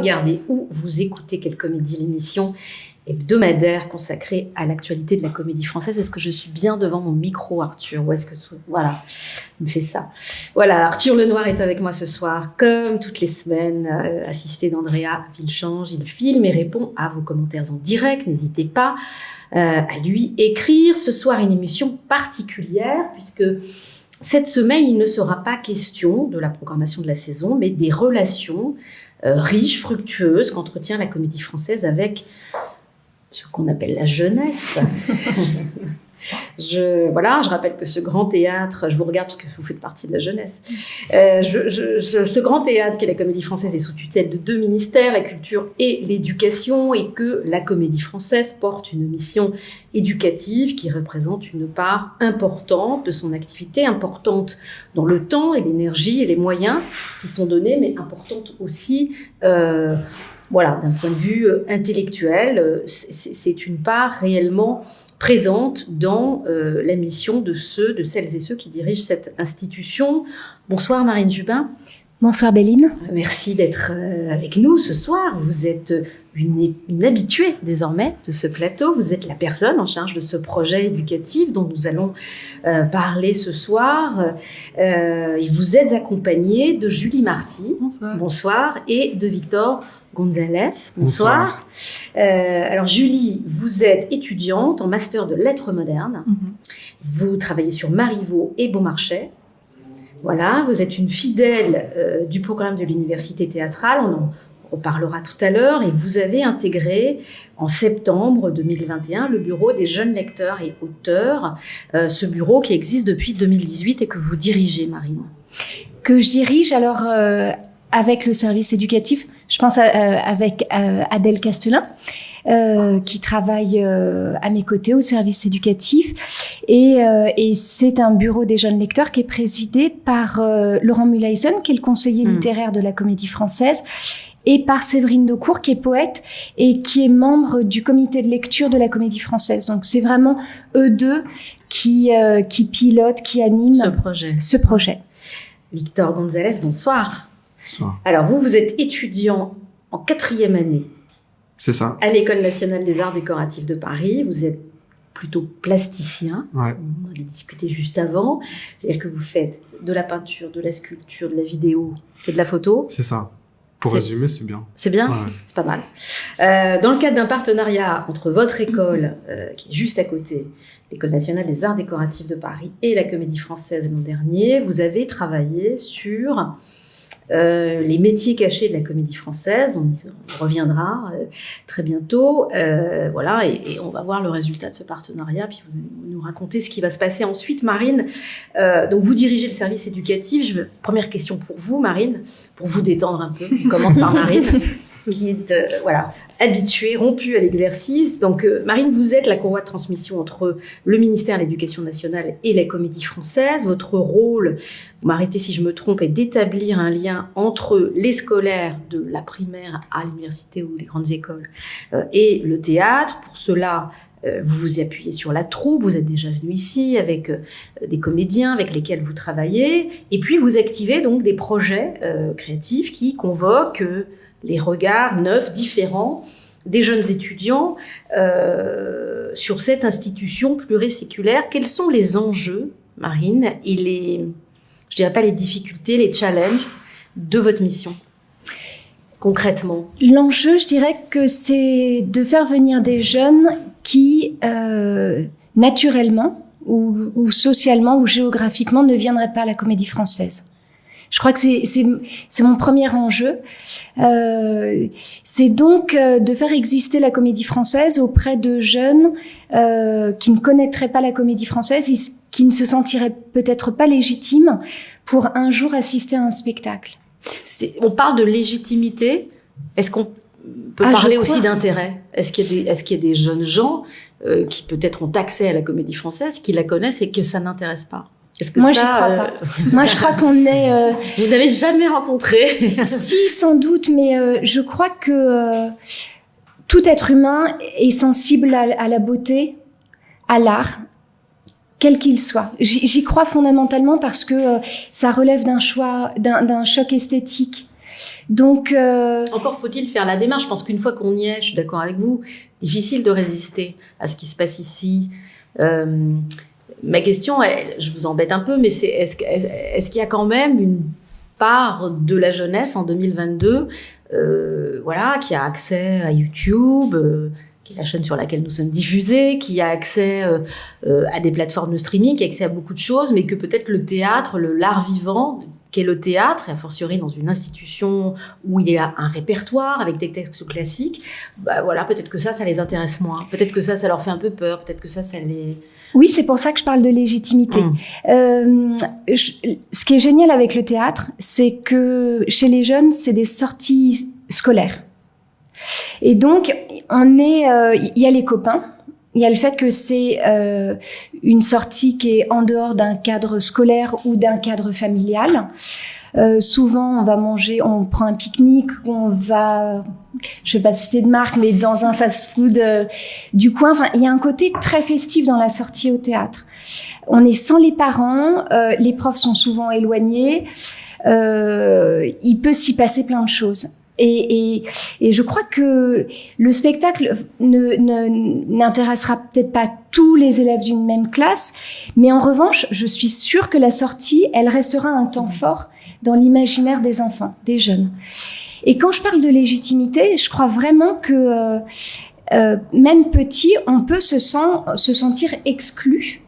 regardez ou vous écoutez Quelle Comédie, l'émission hebdomadaire consacrée à l'actualité de la comédie française. Est-ce que je suis bien devant mon micro, Arthur? Ou est-ce que... Voilà, il me fait ça. Voilà, Arthur Lenoir est avec moi ce soir, comme toutes les semaines, assisté d'Andrea Villechange. Il filme et répond à vos commentaires en direct. N'hésitez pas à lui écrire. Ce soir, une émission particulière, puisque cette semaine, il ne sera pas question de la programmation de la saison, mais des relations riches, fructueuses qu'entretient la comédie française avec ce qu'on appelle la jeunesse. Je rappelle que ce grand théâtre, je vous regarde parce que vous faites partie de la jeunesse, ce grand théâtre qu'est la comédie française est sous tutelle de 2 ministères, la culture et l'éducation, et que la comédie française porte une mission éducative qui représente une part importante de son activité, importante dans le temps et l'énergie et les moyens qui sont donnés, mais importante aussi d'un point de vue intellectuel. C'est une part réellement présente dans la mission de celles et ceux qui dirigent cette institution. Bonsoir Marine Jubin. Bonsoir Béline. Merci d'être avec nous ce soir. Vous êtes une habituée désormais de ce plateau. Vous êtes la personne en charge de ce projet éducatif dont nous allons parler ce soir. Et vous êtes accompagnée de Julie Marty. Bonsoir. Bonsoir. Et de Victor Gonzalez. Bonsoir. Alors Julie, vous êtes étudiante en master de lettres modernes. Vous travaillez sur Marivaux et Beaumarchais. Voilà, vous êtes une fidèle du programme de l'université théâtrale, on en reparlera tout à l'heure, et vous avez intégré en septembre 2021 le bureau des jeunes lecteurs et auteurs, ce bureau qui existe depuis 2018 et que vous dirigez, Marine. Que je dirige alors avec le service éducatif, je pense avec Adèle Castelin, qui travaille à mes côtés au service éducatif, et c'est un bureau des jeunes lecteurs qui est présidé par Laurent Mulaisen, qui est le conseiller littéraire de la Comédie Française, et par Séverine Daucourt, qui est poète et qui est membre du comité de lecture de la Comédie Française. Donc c'est vraiment eux deux qui pilotent, qui animent ce projet. Victor Gonzalez, bonsoir. Bonsoir. Alors vous êtes étudiant en 4e année. C'est ça. À l'École nationale des arts décoratifs de Paris, vous êtes plutôt plasticien. Ouais. On en a discuté juste avant. C'est-à-dire que vous faites de la peinture, de la sculpture, de la vidéo et de la photo. C'est ça. Pour résumer, c'est bien. C'est bien, ouais. C'est pas mal. Dans le cadre d'un partenariat entre votre école, qui est juste à côté, l'École nationale des arts décoratifs de Paris, et la Comédie Française l'an dernier, vous avez travaillé sur les métiers cachés de la comédie française. On y reviendra très bientôt. Voilà, et on va voir le résultat de ce partenariat, puis vous allez nous raconter ce qui va se passer ensuite. Marine, donc vous dirigez le service éducatif. Première question pour vous, Marine, pour vous détendre un peu. On commence par Marine, qui est habituée, rompue à l'exercice. Donc Marine, vous êtes la courroie de transmission entre le ministère de l'Éducation nationale et la Comédie Française. Votre rôle, vous m'arrêtez si je me trompe, est d'établir un lien entre les scolaires de la primaire à l'université ou les grandes écoles et le théâtre. Pour cela, vous vous appuyez sur la troupe, vous êtes déjà venu ici avec des comédiens avec lesquels vous travaillez, et puis vous activez donc des projets créatifs qui convoquent les regards neufs, différents des jeunes étudiants sur cette institution pluriséculaire. Quels sont les enjeux, Marine, et je dirais pas les difficultés, les challenges de votre mission, concrètement? L'enjeu, je dirais que c'est de faire venir des jeunes qui, naturellement ou socialement ou géographiquement, ne viendraient pas à la Comédie Française. Je crois que c'est mon premier enjeu. C'est donc de faire exister la Comédie Française auprès de jeunes qui ne connaîtraient pas la Comédie Française, qui ne se sentiraient peut-être pas légitimes pour un jour assister à un spectacle. On parle de légitimité. Est-ce qu'on peut parler aussi d'intérêt? Est-ce qu'il y a des jeunes gens qui peut-être ont accès à la Comédie Française, qui la connaissent et que ça n'intéresse pas? Moi, j'y crois pas. Moi, je crois qu'on est... Vous n'avez jamais rencontré? Si, sans doute, mais je crois que tout être humain est sensible à la beauté, à l'art, quel qu'il soit. J'y crois fondamentalement parce que ça relève d'un choc esthétique. Donc, encore faut-il faire la démarche. Je pense qu'une fois qu'on y est, je suis d'accord avec vous, difficile de résister à ce qui se passe ici. Ma question, je vous embête un peu, mais est-ce qu'il y a quand même une part de la jeunesse en 2022 qui a accès à YouTube, qui est la chaîne sur laquelle nous sommes diffusés, qui a accès à des plateformes de streaming, qui a accès à beaucoup de choses, mais que peut-être le théâtre, l'art vivant, qu'est le théâtre, et a fortiori dans une institution où il y a un répertoire avec des textes classiques, peut-être que ça les intéresse moins. Peut-être que ça leur fait un peu peur. Peut-être que ça les... Oui, c'est pour ça que je parle de légitimité. Ce qui est génial avec le théâtre, c'est que chez les jeunes, c'est des sorties scolaires. Et donc, il y a les copains. Il y a le fait que c'est une sortie qui est en dehors d'un cadre scolaire ou d'un cadre familial. Souvent, on va manger, on prend un pique-nique, on va, je vais pas citer de marque, mais dans un fast-food du coin. Enfin, il y a un côté très festif dans la sortie au théâtre. On est sans les parents, les profs sont souvent éloignés. Il peut s'y passer plein de choses. Et je crois que le spectacle n'intéressera peut-être pas tous les élèves d'une même classe, mais en revanche, je suis sûre que la sortie, elle restera un temps fort dans l'imaginaire des enfants, des jeunes. Et quand je parle de légitimité, je crois vraiment que même petit, on peut se sentir exclu.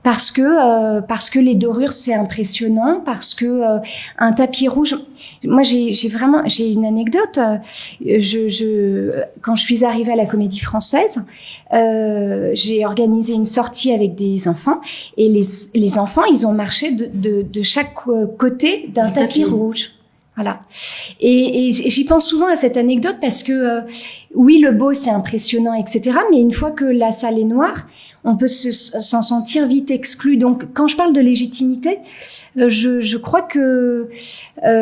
Parce que les dorures c'est impressionnant, parce que un tapis rouge. Moi j'ai une anecdote. Quand je suis arrivée à la Comédie Française, j'ai organisé une sortie avec des enfants et les enfants ils ont marché de chaque côté d'un tapis rouge. Voilà. Et j'y pense souvent à cette anecdote parce que oui le beau c'est impressionnant etc. Mais une fois que la salle est noire, on peut s'en sentir vite exclu. Donc, quand je parle de légitimité, je crois que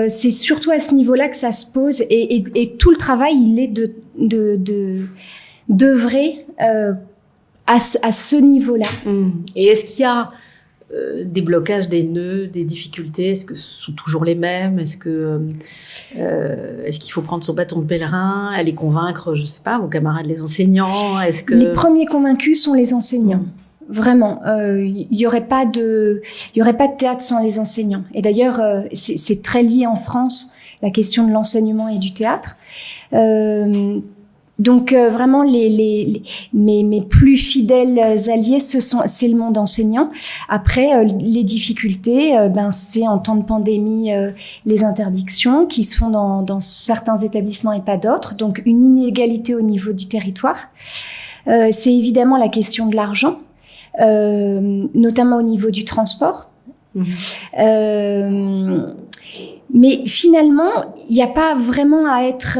c'est surtout à ce niveau-là que ça se pose. Et tout le travail, il est d'œuvrer à ce niveau-là. Et est-ce qu'il y a des blocages, des nœuds, des difficultés? Est-ce que ce sont toujours les mêmes? Est-ce qu'il faut prendre son bâton de pèlerin, aller convaincre, je sais pas, vos camarades, les enseignants? Les premiers convaincus sont les enseignants. Vraiment, il y aurait pas de théâtre sans les enseignants. Et d'ailleurs, c'est très lié en France, la question de l'enseignement et du théâtre. Donc vraiment mes plus fidèles alliés c'est le monde enseignant. Après les difficultés c'est en temps de pandémie les interdictions qui se font dans certains établissements et pas d'autres. Donc une inégalité au niveau du territoire. C'est évidemment la question de l'argent, notamment au niveau du transport. Mais finalement, il n'y a pas vraiment à être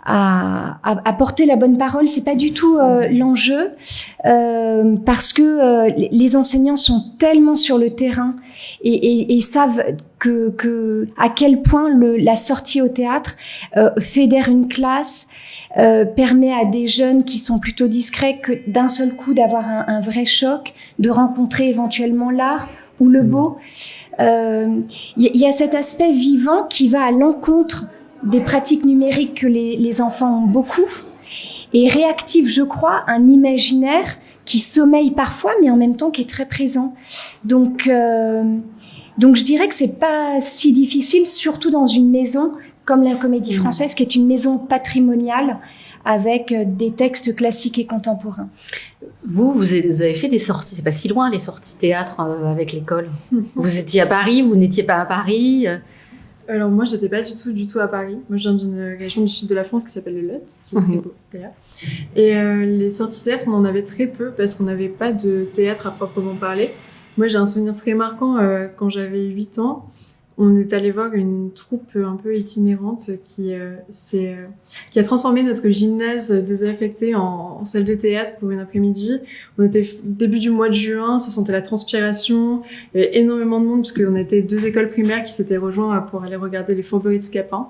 à porter la bonne parole. C'est pas du tout l'enjeu parce que les enseignants sont tellement sur le terrain et savent que à quel point la sortie au théâtre fédère une classe. Permet à des jeunes qui sont plutôt discrets que d'un seul coup d'avoir un vrai choc, de rencontrer éventuellement l'art ou le beau. Il y a cet aspect vivant qui va à l'encontre des pratiques numériques que les enfants ont beaucoup et réactive, je crois, un imaginaire qui sommeille parfois, mais en même temps qui est très présent. Donc je dirais que c'est pas si difficile, surtout dans une maison comme la Comédie Française, qui est une maison patrimoniale avec des textes classiques et contemporains. Vous avez fait des sorties, c'est pas si loin les sorties théâtre avec l'école. Vous étiez à Paris, vous n'étiez pas à Paris? Alors moi, j'étais pas du tout à Paris. Moi, je viens d'une région du sud de la France qui s'appelle le Lot, qui est très beau d'ailleurs. Et les sorties théâtre, on en avait très peu parce qu'on n'avait pas de théâtre à proprement parler. Moi, j'ai un souvenir très marquant quand j'avais 8 ans. On est allé voir une troupe un peu itinérante qui a transformé notre gymnase désaffecté en salle de théâtre pour une après-midi. On était début du mois de juin, ça sentait la transpiration, il y avait énormément de monde parce qu'on était 2 écoles primaires qui s'étaient rejoints pour aller regarder les Fourberies de Scapin.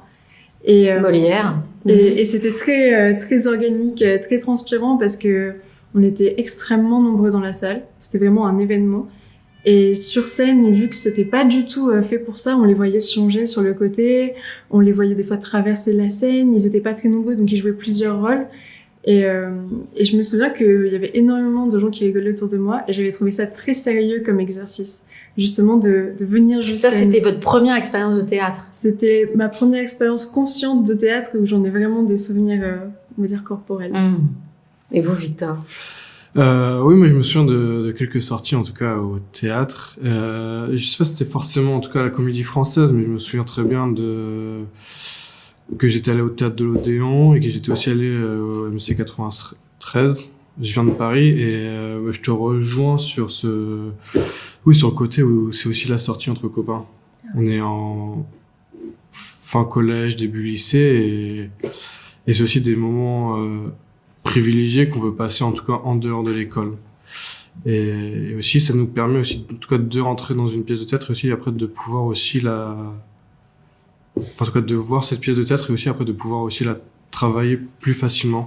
Et Molière. Et c'était très organique, très transpirant parce que on était extrêmement nombreux dans la salle. C'était vraiment un événement. Et sur scène, vu que c'était pas du tout fait pour ça, on les voyait se changer sur le côté, on les voyait des fois traverser la scène, ils étaient pas très nombreux, donc ils jouaient plusieurs rôles. Et je me souviens qu'il y avait énormément de gens qui rigolaient autour de moi, et j'avais trouvé ça très sérieux comme exercice. Justement, de venir jusqu'à... Ça, c'était votre première expérience de théâtre? C'était ma première expérience consciente de théâtre, où j'en ai vraiment des souvenirs, on va dire, corporels. Et vous, Victor? Oui, moi je me souviens de quelques sorties, en tout cas au théâtre. Je sais pas si c'était forcément, en tout cas, la Comédie Française, mais je me souviens très bien que j'étais allé au théâtre de l'Odéon et que j'étais aussi allé au MC 93. Je viens de Paris et je te rejoins sur sur le côté où c'est aussi la sortie entre copains. On est en fin collège, début lycée et c'est aussi des moments privilégiés qu'on peut passer en tout cas en dehors de l'école. Et aussi, ça nous permet aussi, en tout cas, de rentrer dans une pièce de théâtre et aussi après de pouvoir aussi en tout cas, de voir cette pièce de théâtre et aussi après de pouvoir aussi la travailler plus facilement.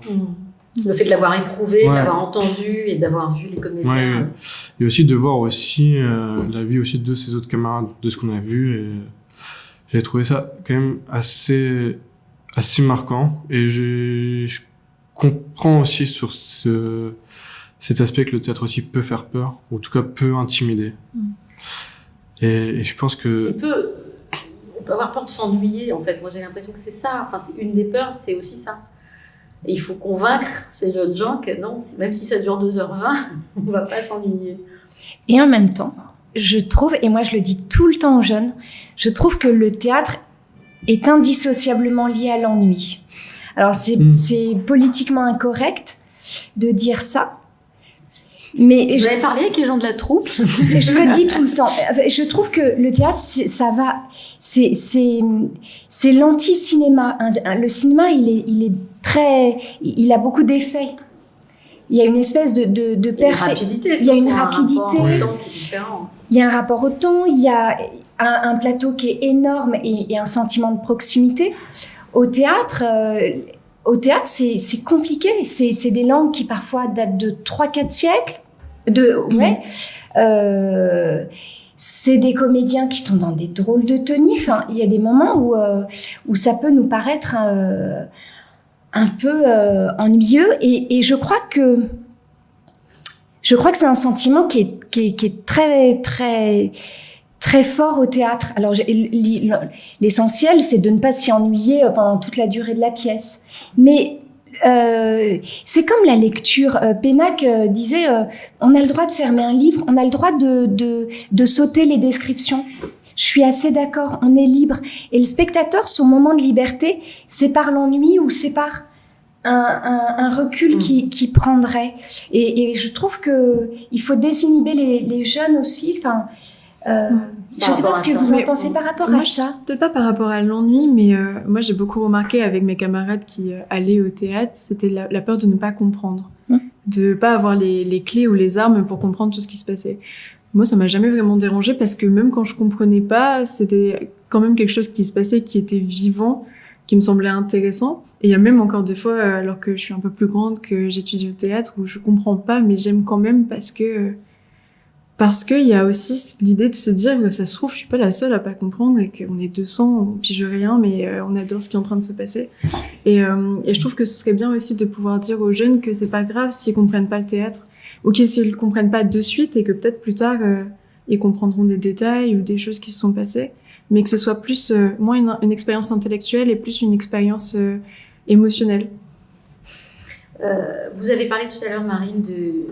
Le fait de l'avoir éprouvé, Ouais. de l'avoir entendu et d'avoir vu les comédiens. Ouais. Et aussi de voir aussi la vie aussi de ses autres camarades, de ce qu'on a vu. Et j'ai trouvé ça quand même assez marquant. Et je comprends aussi sur cet aspect que le théâtre aussi peut faire peur, ou en tout cas peut intimider. Et je pense que... On peut avoir peur de s'ennuyer, en fait. Moi, j'ai l'impression que c'est ça. Enfin, c'est une des peurs, c'est aussi ça. Et il faut convaincre ces jeunes gens que non, même si ça dure 2h20, on ne va pas s'ennuyer. Et en même temps, je trouve, et moi je le dis tout le temps aux jeunes, je trouve que le théâtre est indissociablement lié à l'ennui. Alors c'est politiquement incorrect de dire ça, mais Vous avez parlé avec les gens de la troupe? je le dis tout le temps. Je trouve que le théâtre, c'est l'anti-cinéma. Le cinéma, il a beaucoup d'effets. Il y a une espèce de rapidité. Il y a une rapidité. Un temps qui est différent. Il y a un rapport au temps. Il y a un plateau qui est énorme et un sentiment de proximité. Au théâtre, c'est compliqué. C'est des langues qui parfois datent de 3-4 siècles. C'est des comédiens qui sont dans des drôles de tenues. Enfin, il y a des moments où ça peut nous paraître un peu ennuyeux. Et je crois que c'est un sentiment qui est très, très, très fort au théâtre. Alors, l'essentiel, c'est de ne pas s'y ennuyer pendant toute la durée de la pièce. Mais c'est comme la lecture. Pénac disait on a le droit de fermer un livre, on a le droit de sauter les descriptions. Je suis assez d'accord, on est libre. Et le spectateur, son moment de liberté, c'est par l'ennui ou c'est par un recul qui prendrait. Et je trouve que il faut désinhiber les jeunes aussi. Enfin, je ne sais pas ce que vous en pensez par rapport à ça. Peut-être pas par rapport à l'ennui, mais moi j'ai beaucoup remarqué avec mes camarades qui allaient au théâtre, c'était la peur de ne pas comprendre, de pas avoir les clés ou les armes pour comprendre tout ce qui se passait. Moi, ça m'a jamais vraiment dérangée parce que même quand je comprenais pas, c'était quand même quelque chose qui se passait, qui était vivant, qui me semblait intéressant. Et il y a même encore des fois, alors que je suis un peu plus grande, que j'étudie au théâtre, où je comprends pas, mais j'aime quand même parce qu'il y a aussi l'idée de se dire que ça se trouve, je suis pas la seule à pas comprendre et qu'on est 200, on pige rien, mais on adore ce qui est en train de se passer. Et je trouve que ce serait bien aussi de pouvoir dire aux jeunes que c'est pas grave s'ils comprennent pas le théâtre ou qu'ils comprennent pas de suite et que peut-être plus tard, ils comprendront des détails ou des choses qui se sont passées, mais que ce soit plus, moins une expérience intellectuelle et plus une expérience émotionnelle. Vous avez parlé tout à l'heure, Marine, de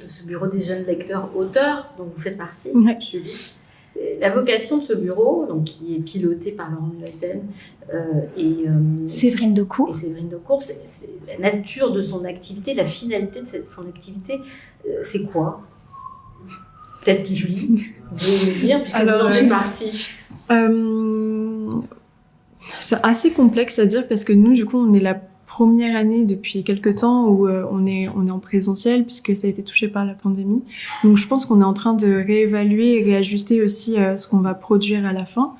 ce bureau des jeunes lecteurs auteurs dont vous faites partie, Julie. La vocation de ce bureau, donc, qui est piloté par Laurent Mulaisen et Séverine Daucourt, c'est la nature de son activité, la finalité de son activité, c'est quoi? Peut-être Julie, vous voulez me dire, puisque vous en faites partie. C'est assez complexe à dire parce que nous, du coup, on est la première année depuis quelques temps où on est en présentiel puisque ça a été touché par la pandémie. Donc je pense qu'on est en train de réévaluer et réajuster aussi ce qu'on va produire à la fin,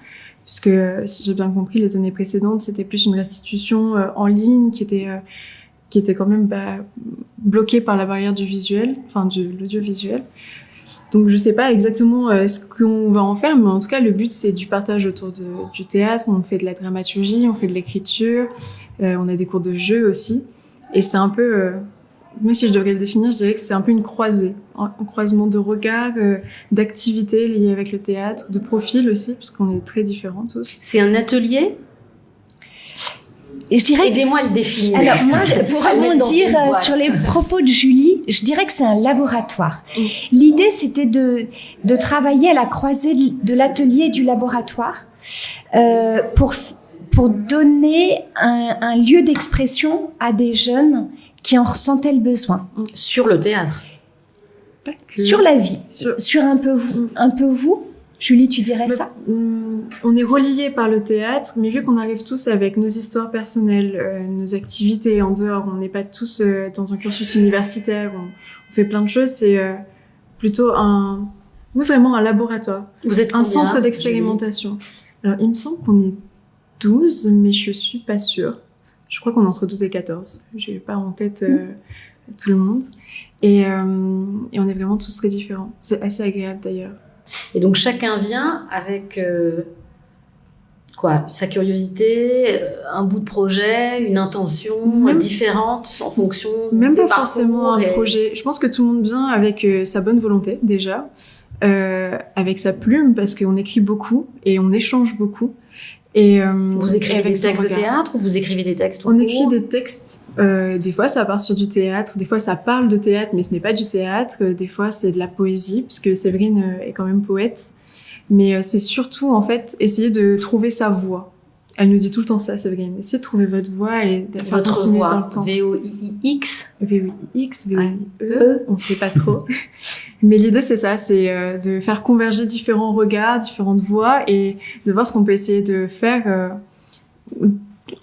puisque si j'ai bien compris, les années précédentes, c'était plus une restitution en ligne qui était quand même bloquée par la barrière du visuel, enfin de l'audiovisuel. Donc je sais pas exactement ce qu'on va en faire, mais en tout cas le but c'est du partage autour du théâtre. On fait de la dramaturgie, on fait de l'écriture, on a des cours de jeu aussi. Et c'est un peu, moi si je devrais le définir, je dirais que c'est un peu une croisée, un croisement de regards, d'activités liées avec le théâtre, de profils aussi, parce qu'on est très différents tous. C'est un atelier? Et je dirais Aidez-moi à le définir. Alors moi, pour Pas le mettre dans rebondir une boîte. sur les propos de Julie, je dirais que c'est un laboratoire. L'idée, c'était de travailler à la croisée de l'atelier et du laboratoire pour donner un lieu d'expression à des jeunes qui en ressentaient le besoin. Sur le théâtre. Pas que. Sur la vie, Sur- sur un peu vous. Julie, tu dirais ça? On est reliés par le théâtre, mais vu qu'on arrive tous avec nos histoires personnelles, nos activités en dehors, on n'est pas tous dans un cursus universitaire, on fait plein de choses, c'est plutôt vraiment un laboratoire, Vous êtes un combien, centre d'expérimentation. Alors, il me semble qu'on est 12, mais je suis pas sûre. Je crois qu'on est entre 12 et 14. J'ai pas en tête tout le monde. Et on est vraiment tous très différents. C'est assez agréable d'ailleurs. Et donc chacun vient avec sa curiosité, un bout de projet, une intention Même- différente en fonction Même des pas parcours forcément un et- projet. Je pense que tout le monde vient avec sa bonne volonté déjà, avec sa plume parce qu'on écrit beaucoup et on échange beaucoup. Et Vous écrivez avec des son textes de regard. théâtre ou vous écrivez des textes tout On court écrit des textes. Des fois, ça part sur du théâtre. Des fois, ça parle de théâtre, mais ce n'est pas du théâtre. Des fois, c'est de la poésie, puisque Séverine est quand même poète. Mais c'est surtout, en fait, essayer de trouver sa voix. Elle nous dit tout le temps ça, Séverine. Essayez de trouver votre voix et de la faire Votre continuer dans voix, le temps. VOIX. VOIX, VOIE, on sait pas trop. Mais l'idée, c'est ça, c'est de faire converger différents regards, différentes voix et de voir ce qu'on peut essayer de faire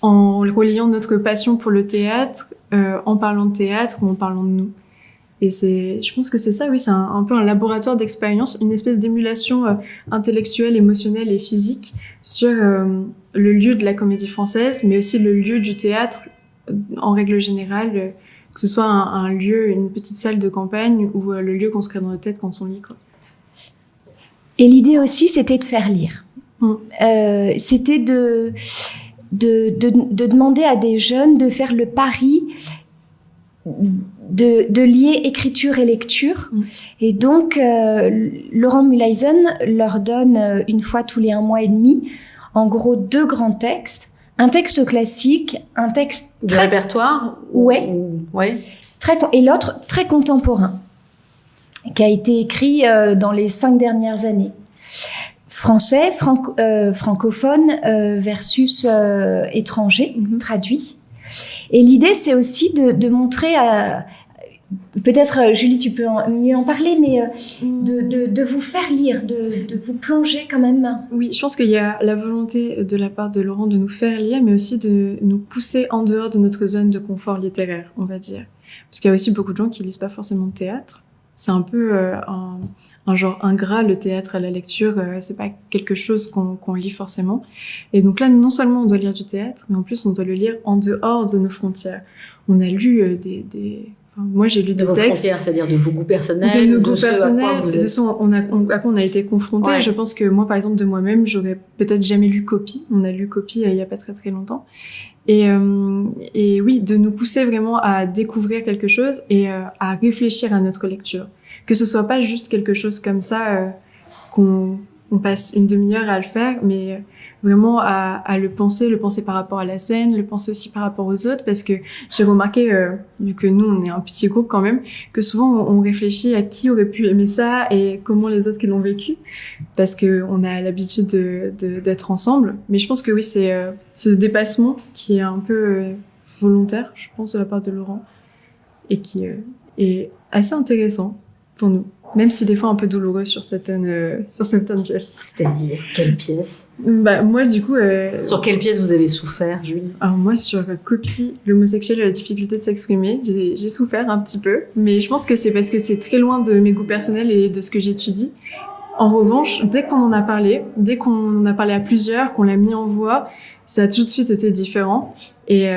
en reliant notre passion pour le théâtre, en parlant de théâtre ou en parlant de nous. Et je pense que c'est ça, oui, c'est un peu un laboratoire d'expérience, une espèce d'émulation intellectuelle, émotionnelle et physique sur le lieu de la Comédie Française, mais aussi le lieu du théâtre en règle générale, que ce soit un lieu, une petite salle de campagne ou le lieu qu'on se crée dans notre tête quand on lit, quoi. Et l'idée aussi, c'était de faire lire. Mm. C'était de demander à des jeunes de faire le pari de lier écriture et lecture. Mm. Et donc, Laurent Mühlhausen leur donne une fois tous les 1 mois et demi, en gros, 2 grands textes. Un texte classique, un texte De répertoire Ouais. Ouais. et l'autre très contemporain, qui a été écrit dans les 5 dernières années. Français, francophone versus étranger, traduit. Et l'idée, c'est aussi de montrer à... Peut-être, Julie, tu peux mieux en parler, mais de vous faire lire, de vous plonger quand même. Oui, je pense qu'il y a la volonté de la part de Laurent de nous faire lire, mais aussi de nous pousser en dehors de notre zone de confort littéraire, on va dire. Parce qu'il y a aussi beaucoup de gens qui lisent pas forcément de théâtre. C'est un peu un genre ingrat, le théâtre à la lecture, c'est pas quelque chose qu'on lit forcément. Et donc là, non seulement on doit lire du théâtre, mais en plus on doit le lire en dehors de nos frontières. On a lu moi j'ai lu De des vos textes. frontières, c'est-à-dire de vos goûts personnels, De nos goûts ce à quoi personnels, vous de êtes- ce à quoi on a été confronté. Ouais. Je pense que moi, par exemple, de moi-même, j'aurais peut-être jamais lu Copie. On a lu Copie il y a pas très très longtemps. Et oui, de nous pousser vraiment à découvrir quelque chose et à réfléchir à notre lecture. Que ce soit pas juste quelque chose comme ça qu'on passe une demi-heure à le faire, mais vraiment à le penser par rapport à la scène, le penser aussi par rapport aux autres, parce que j'ai remarqué, vu que nous on est un petit groupe quand même, que souvent on réfléchit à qui aurait pu aimer ça et comment les autres qui l'ont vécu, parce que on a l'habitude d'être ensemble. Mais je pense que oui, c'est ce dépassement qui est un peu volontaire, je pense, de la part de Laurent, et qui est assez intéressant pour nous. Même si des fois un peu douloureux sur certaines pièces. C'est-à-dire, quelle pièce? Bah, moi, du coup... Sur quelle pièce vous avez souffert, Julie? Alors moi, sur Copie, l'homosexuel et la difficulté de s'exprimer, j'ai souffert un petit peu. Mais je pense que c'est parce que c'est très loin de mes goûts personnels et de ce que j'étudie. En revanche, dès qu'on en a parlé à plusieurs, qu'on l'a mis en voix, ça a tout de suite été différent. Et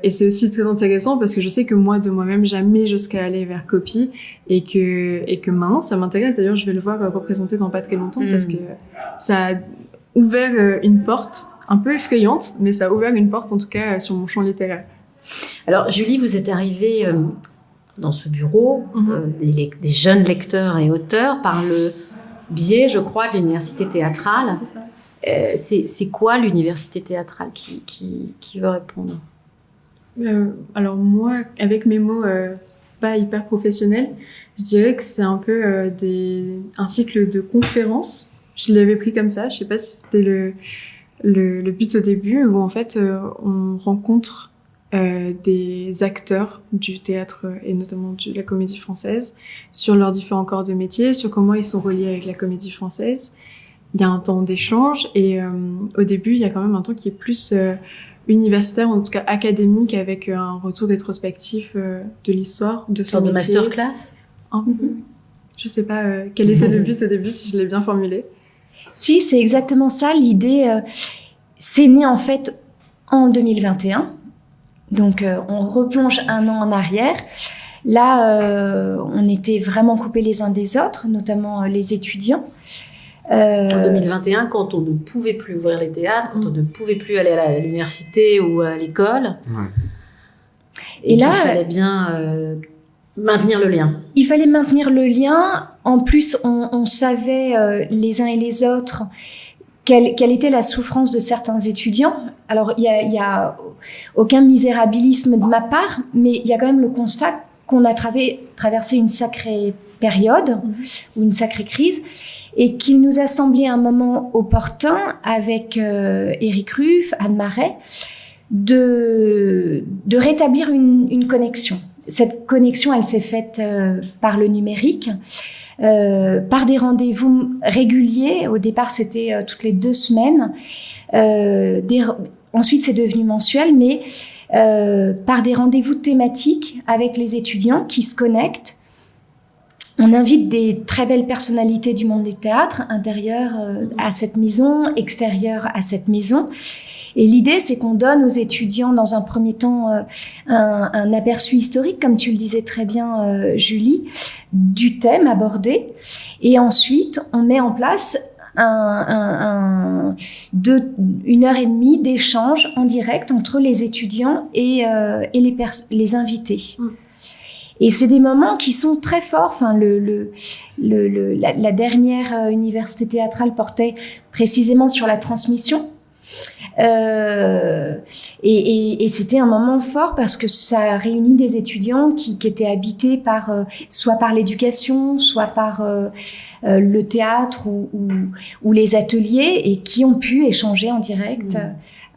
c'est aussi très intéressant parce que je sais que moi, de moi-même, jamais je serais allée vers copie et que maintenant, ça m'intéresse. D'ailleurs, je vais le voir représenté dans pas très longtemps parce que ça a ouvert une porte un peu effrayante, mais ça a ouvert une porte, en tout cas, sur mon champ littéraire. Alors, Julie, vous êtes arrivée dans ce bureau des jeunes lecteurs et auteurs par le biais, je crois, de l'université théâtrale. C'est ça. C'est quoi l'université théâtrale qui veut répondre? Alors moi, avec mes mots pas hyper professionnels, je dirais que c'est un peu un cycle de conférences. Je l'avais pris comme ça. Je sais pas si c'était le but au début, où en fait on rencontre des acteurs du théâtre et notamment de la comédie française sur leurs différents corps de métier, sur comment ils sont reliés avec la comédie française. Il y a un temps d'échange et au début, il y a quand même un temps qui est plus universitaire, en tout cas académique, avec un retour rétrospectif de l'histoire, de son métier. Sorte de masterclass? Un peu. Je sais pas quel était le but au début, si je l'ai bien formulé. Si, c'est exactement ça. L'idée, c'est né en fait en 2021. Donc, on replonge un an en arrière. Là, on était vraiment coupés les uns des autres, notamment les étudiants. En 2021, quand on ne pouvait plus ouvrir les théâtres, quand on ne pouvait plus aller à l'université ou à l'école, et là, il fallait bien maintenir le lien. Il fallait maintenir le lien. En plus, on savait les uns et les autres quelle était la souffrance de certains étudiants. Alors, il y a aucun misérabilisme de ma part, mais il y a quand même le constat qu'on a traversé une sacrée période ou une sacrée crise, et qu'il nous a semblé un moment opportun avec Éric Ruff, Anne Marais, de rétablir une connexion. Cette connexion, elle s'est faite par le numérique, par des rendez-vous réguliers. Au départ, c'était toutes les 2 semaines. Ensuite, c'est devenu mensuel, mais par des rendez-vous thématiques avec les étudiants qui se connectent. On invite des très belles personnalités du monde du théâtre, intérieures à cette maison, extérieures à cette maison. Et l'idée, c'est qu'on donne aux étudiants, dans un premier temps, un aperçu historique, comme tu le disais très bien, Julie, du thème abordé. Et ensuite, on met en place une heure et demie d'échange en direct entre les étudiants et les invités. Et c'est des moments qui sont très forts. Enfin, la dernière université théâtrale portait précisément sur la transmission. Et c'était un moment fort parce que ça réunit des étudiants qui étaient habités soit par l'éducation, soit par le théâtre ou les ateliers, et qui ont pu échanger en direct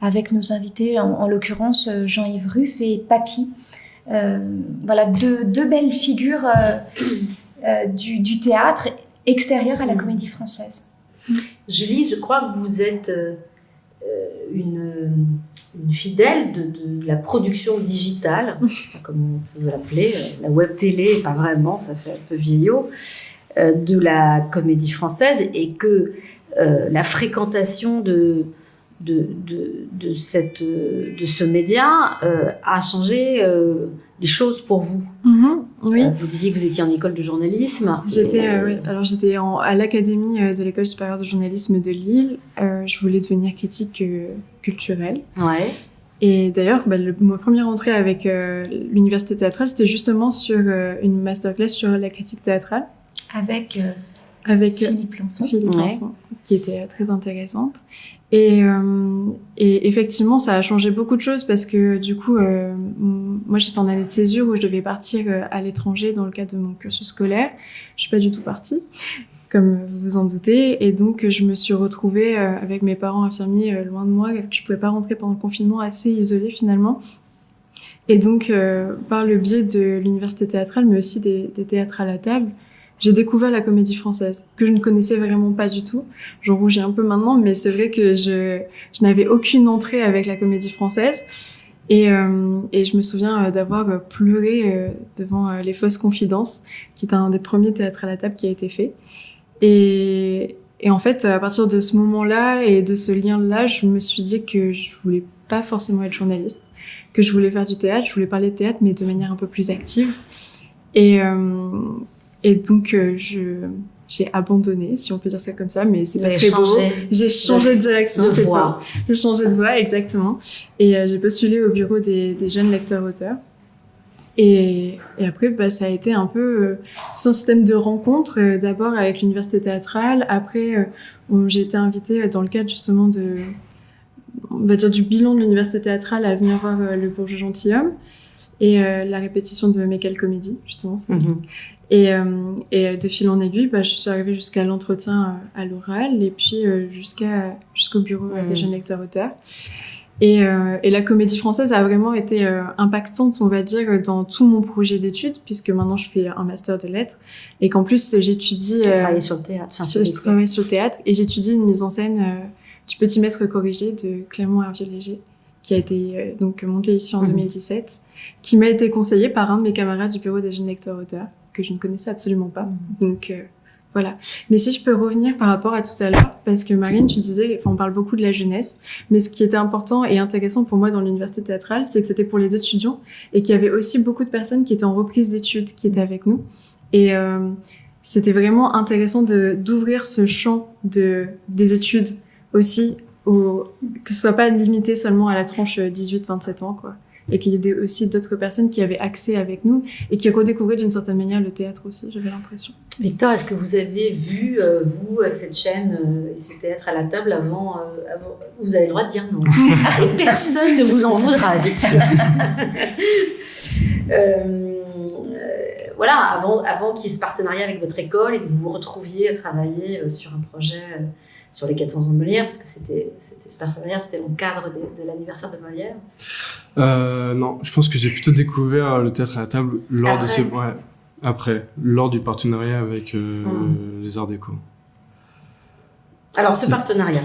avec nos invités, en l'occurrence Jean-Yves Ruff et Papy. Voilà, deux belles figures du théâtre extérieur à la comédie française. Julie, je crois que vous êtes une fidèle de la production digitale, comme on peut l'appeler, la web télé, pas vraiment, ça fait un peu vieillot, de la comédie française, et que la fréquentation de ce média a changé les choses pour vous. Oui. Vous disiez que vous étiez en école de journalisme. J'étais à l'Académie de l'École supérieure de journalisme de Lille. Je voulais devenir critique culturelle. Ouais. Et d'ailleurs, ma première entrée avec l'université théâtrale, c'était justement sur une masterclass sur la critique théâtrale. Avec Philippe Lançon. Qui était très intéressante. Et effectivement, ça a changé beaucoup de choses parce que du coup, moi j'étais en année de césure où je devais partir à l'étranger dans le cadre de mon cursus scolaire. Je suis pas du tout partie, comme vous vous en doutez, et donc je me suis retrouvée avec mes parents infirmiers loin de moi. Je pouvais pas rentrer pendant le confinement, assez isolée finalement. Et donc, par le biais de l'université théâtrale, mais aussi des théâtres à la table, j'ai découvert la comédie française, que je ne connaissais vraiment pas du tout. J'en rougis un peu maintenant, mais c'est vrai que je n'avais aucune entrée avec la comédie française. Et je me souviens d'avoir pleuré devant Les Fausses Confidences, qui est un des premiers théâtres à la table qui a été fait. Et en fait, à partir de ce moment-là et de ce lien-là, je me suis dit que je voulais pas forcément être journaliste, que je voulais faire du théâtre, je voulais parler de théâtre, mais de manière un peu plus active. Et donc, j'ai abandonné, si on peut dire ça comme ça, mais c'est pas très beau. J'ai changé de direction. De voie. J'ai changé de voie, exactement. Et j'ai postulé au bureau des jeunes lecteurs-auteurs. Et après, bah, ça a été un peu tout un système de rencontres, d'abord avec l'université théâtrale. Après, j'ai été invitée dans le cadre justement on va dire du bilan de l'université théâtrale à venir voir Le Bourgeois Gentilhomme et la répétition de Mes Quelles Comédies, justement. Ça. Et de fil en aiguille, bah, je suis arrivée jusqu'à l'entretien à l'oral et puis jusqu'au bureau des jeunes lecteurs-auteurs. Et la Comédie Française a vraiment été impactante, on va dire, dans tout mon projet d'études, puisque maintenant je fais un master de lettres et qu'en plus j'étudie. Travailler sur le théâtre. Je travaille sur le théâtre et j'étudie une mise en scène du Petit Maître corrigé de Clément Hervieux-Léger, qui a été donc monté ici en 2017, qui m'a été conseillé par un de mes camarades du bureau des jeunes lecteurs-auteurs que je ne connaissais absolument pas. Donc voilà. Mais si je peux revenir par rapport à tout à l'heure, parce que Marine, tu disais, on parle beaucoup de la jeunesse, mais ce qui était important et intéressant pour moi dans l'université théâtrale, c'est que c'était pour les étudiants et qu'il y avait aussi beaucoup de personnes qui étaient en reprise d'études qui étaient avec nous. Et c'était vraiment intéressant d'ouvrir ce champ des études aussi, que ce soit pas limité seulement à la tranche 18-27 ans, quoi. Et qu'il y ait aussi d'autres personnes qui avaient accès avec nous et qui redécouvraient d'une certaine manière le théâtre aussi, j'avais l'impression. Victor, est-ce que vous avez vu, vous, cette chaîne et ce théâtre à la table avant vous avez le droit de dire non. Et personne ne vous en voudra, Victor. Voilà, avant qu'il y ait ce partenariat avec votre école et que vous vous retrouviez à travailler sur un projet sur les 400 ans de Molière, parce que c'était ce partenariat, c'était dans le cadre de l'anniversaire de Molière. Non, je pense que j'ai plutôt découvert le théâtre à la table lors du partenariat avec les Arts Déco. Alors, ce partenariat,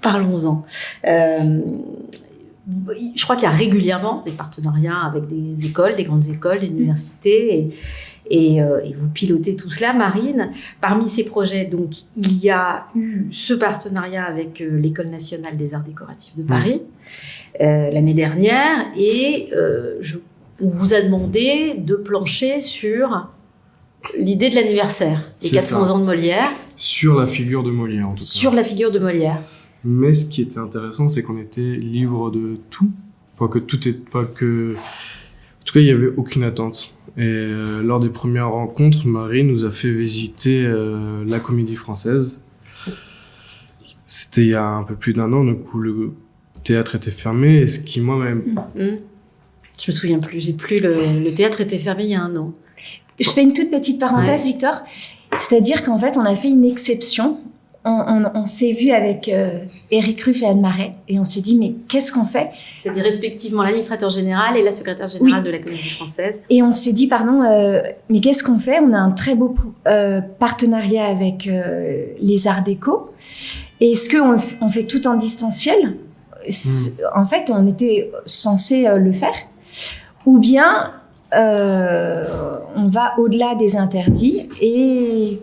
parlons-en. Je crois qu'il y a régulièrement des partenariats avec des écoles, des grandes écoles, des universités, et vous pilotez tout cela, Marine. Parmi ces projets, donc, il y a eu ce partenariat avec l'École nationale des arts décoratifs de Paris l'année dernière, et on vous a demandé de plancher sur l'idée de l'anniversaire des 400 ans de Molière. Sur la figure de Molière, en tout cas. Sur la figure de Molière. Mais ce qui était intéressant, c'est qu'on était libre de tout. En tout cas, il n'y avait aucune attente. Et lors des premières rencontres, Marie nous a fait visiter la Comédie Française. C'était il y a un peu plus d'1 an, donc où le théâtre était fermé, et ce qui moi-même... Je me souviens plus, le théâtre était fermé il y a 1 an. Je fais une toute petite parenthèse, Victor. C'est-à-dire qu'en fait, on a fait une exception. On s'est vu avec Éric Ruff et Anne Marais, et on s'est dit, mais qu'est-ce qu'on fait ? C'était respectivement l'administrateur général et la secrétaire générale de la Comédie Française. Et on s'est dit, mais qu'est-ce qu'on fait ? On a un très beau partenariat avec les Arts Déco. Et est-ce qu'on fait tout en distanciel ? En fait, on était censé le faire. Ou bien, on va au-delà des interdits et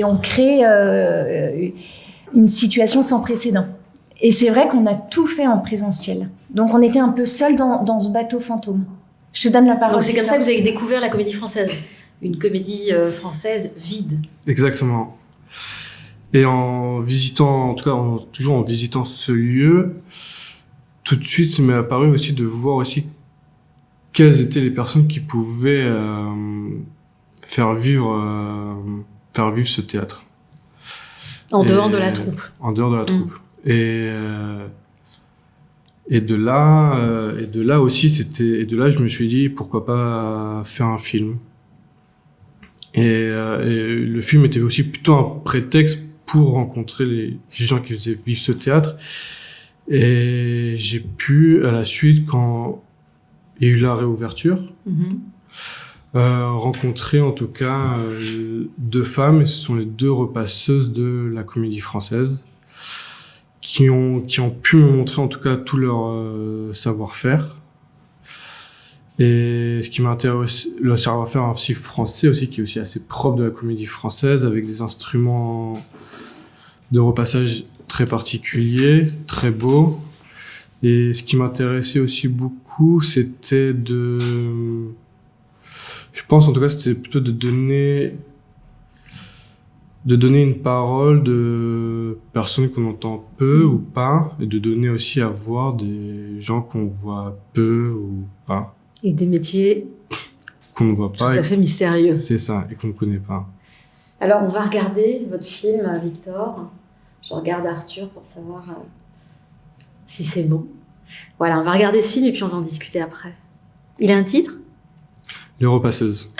on crée une situation sans précédent. Et c'est vrai qu'on a tout fait en présentiel. Donc, on était un peu seuls dans ce bateau fantôme. Je te donne la parole. Donc, c'est comme ça que vous avez découvert la Comédie Française. Une comédie française vide. Exactement. Et en visitant, en tout cas, toujours en visitant ce lieu, tout de suite, il m'est apparu aussi de voir aussi quelles étaient les personnes qui pouvaient faire vivre ce théâtre. En dehors de la troupe. En dehors de la troupe. Et de là aussi, je me suis dit, pourquoi pas faire un film. Et le film était aussi plutôt un prétexte pour rencontrer les gens qui faisaient vivre ce théâtre. Et j'ai pu, à la suite, quand il y a eu la réouverture, rencontrer en tout cas 2 femmes, et ce sont les 2 repasseuses de la Comédie Française, qui ont pu me montrer en tout cas tout leur savoir-faire. Et ce qui m'intéresse, le savoir-faire aussi français aussi, qui est aussi assez propre de la comédie française, avec des instruments de repassage très particuliers, très beaux. Et ce qui m'intéressait aussi beaucoup, c'était je pense en tout cas, c'était plutôt de donner une parole de personnes qu'on entend peu ou pas, et de donner aussi à voir des gens qu'on voit peu ou pas. Et des métiers Qu'on ne voit tout pas. à fait mystérieux. C'est ça, et qu'on ne connaît pas. Alors, on va regarder votre film, Victor. Je regarde Arthur pour savoir si c'est bon. Voilà, on va regarder ce film et puis on va en discuter après. Il a un titre ? Les repasseuses.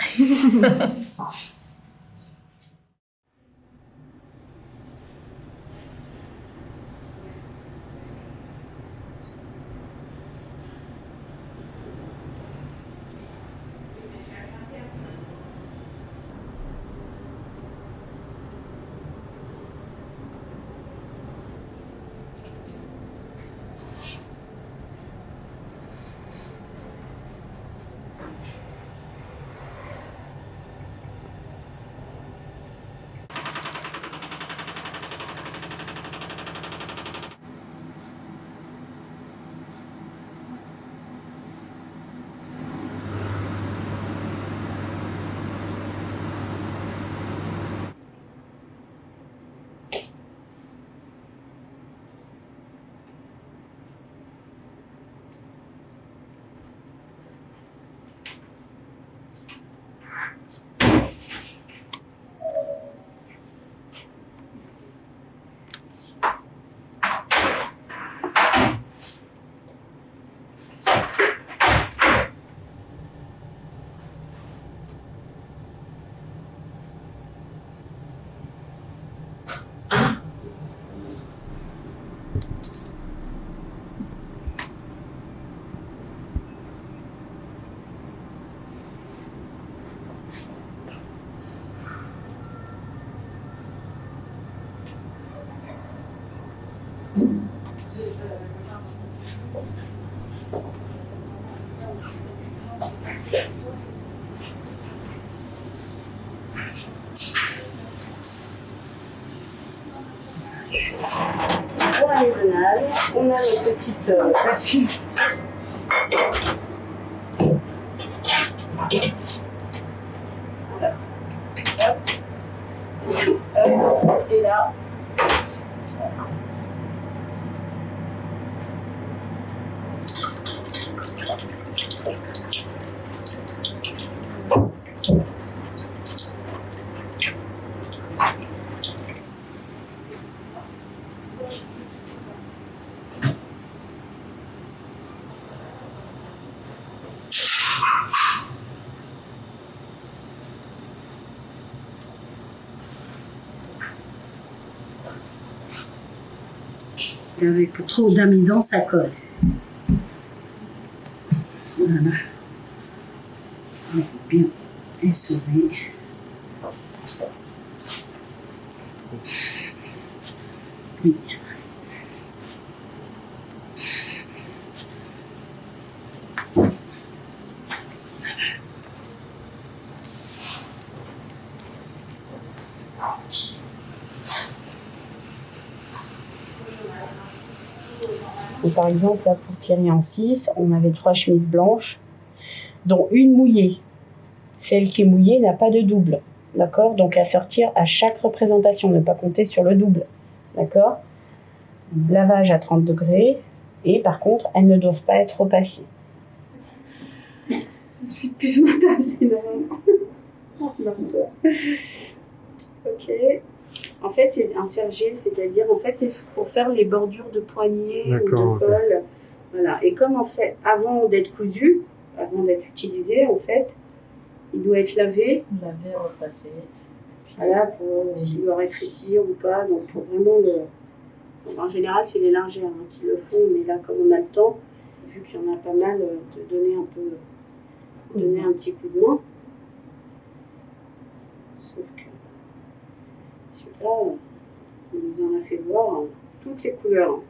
Pour la maisonnade, on a nos petites racines. Voilà. Hop. Hop. Et là. Avec trop d'amidon, ça colle. Voilà. On va bien essorer. Oui. Et par exemple, là, pour Thierry en 6, on avait 3 chemises blanches, dont une mouillée. Celle qui est mouillée n'a pas de double. D'accord ? Donc à sortir à chaque représentation, ne pas compter sur le double. D'accord ? Lavage à 30 degrés. Et par contre, elles ne doivent pas être repassées. Je suis depuis ce matin, c'est Ok. En fait, c'est un sergé, c'est-à-dire, en fait, c'est pour faire les bordures de poignets ou de col. Voilà. Et comme, en fait, avant d'être cousu, avant d'être utilisé, en fait, il doit être lavé. Lavé, repassé. Voilà, pour s'il doit rétrécir ou pas. Donc, pour vraiment le... Donc, en général, c'est les lingères qui le font, mais là, comme on a le temps, vu qu'il y en a pas mal, de donner un peu... donner un petit coup de main. Sauf que... celui-là, il nous en a fait voir toutes les couleurs.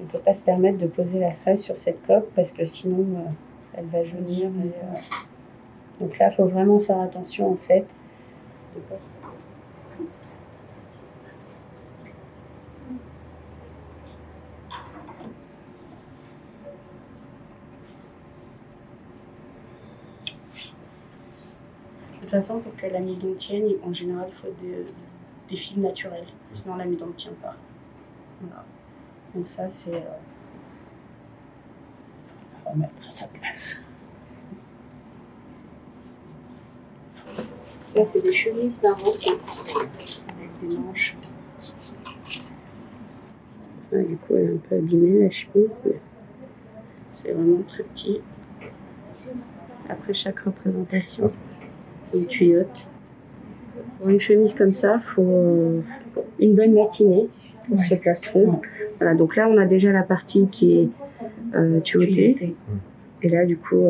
On ne peut pas se permettre de poser la fraise sur cette coque parce que sinon elle va jaunir. Donc là, il faut vraiment faire attention en fait. De toute façon, pour que l'amidon tienne, en général, il faut des fils naturels. Sinon, l'amidon ne tient pas. Voilà. Donc ça, c'est... On va remettre à sa place. Là, c'est des chemises marron avec des manches. Ah, du coup, elle est un peu abîmée, la chemise, mais c'est vraiment très petit. Après chaque représentation, une tuyautre. Pour une chemise comme ça, il faut une bonne matinée pour ce plastron. Voilà, donc là, on a déjà la partie qui est tuyautée. Et là, du coup,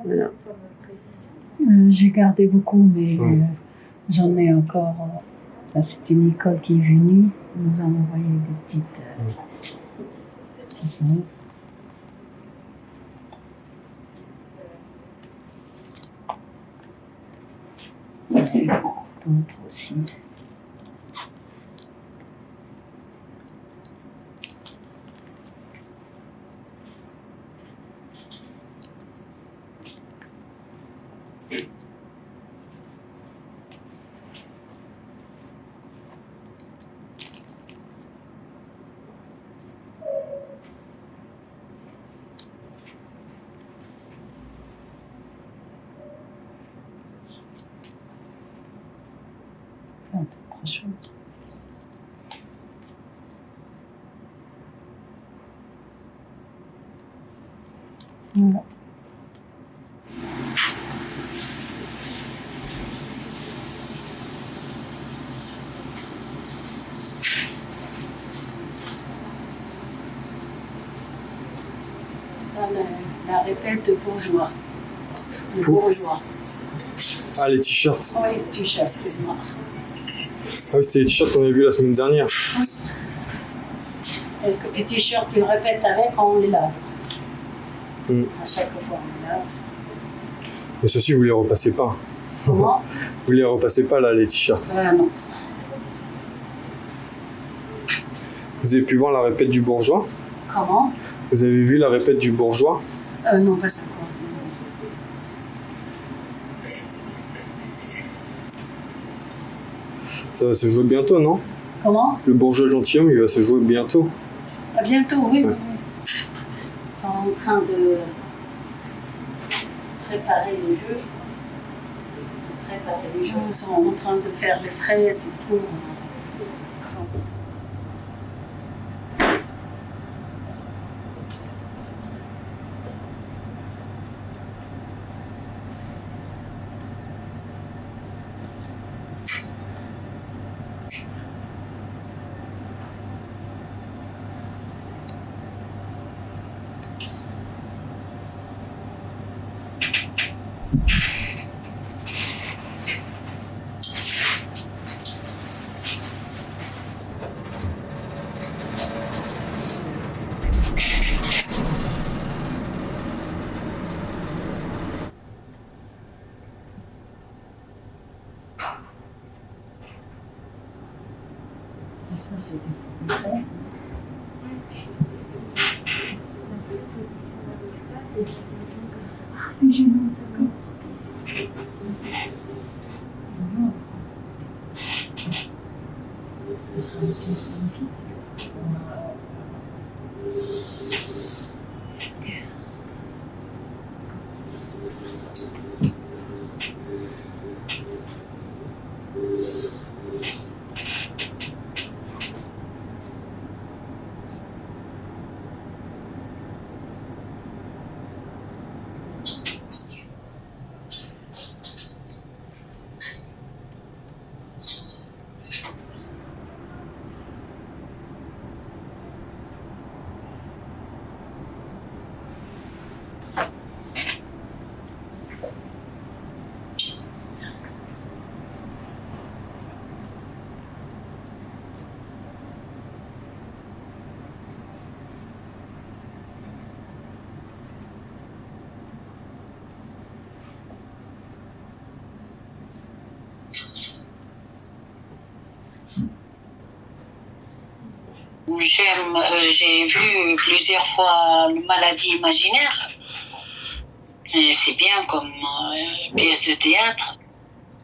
voilà. J'ai gardé beaucoup, mais j'en ai encore. Là, c'était Nicole qui est venue. Elle nous a envoyé des petites. D'autres aussi. Plein d'autres choses. Voilà. La répète de bourgeois. Le bourgeois. Ah, les t-shirts. Oui, t-shirt, c'est noir. Ah oui, c'était les t-shirts qu'on avait vus la semaine dernière. Et le t-shirt qu'il répète avec, on les lave. À chaque fois, on les lave. Mais ceux-ci, vous les repassez pas. Comment? Vous les repassez pas, là, les t-shirts. Non. Vous avez pu voir la répète du bourgeois? Comment? Vous avez vu la répète du bourgeois? Non, pas ça. Ça va se jouer bientôt, non? Comment? Le bourgeois gentilhomme, il va se jouer bientôt. À bientôt, oui. Ouais. Ils sont en train de préparer le jeu. Ils sont en train de faire les fraises et tout. Ça, c'est des frais. Les genoux, d'accord. Ce sera une pièce magnifique. J'ai vu plusieurs fois le Maladie imaginaire. Et c'est bien comme pièce de théâtre.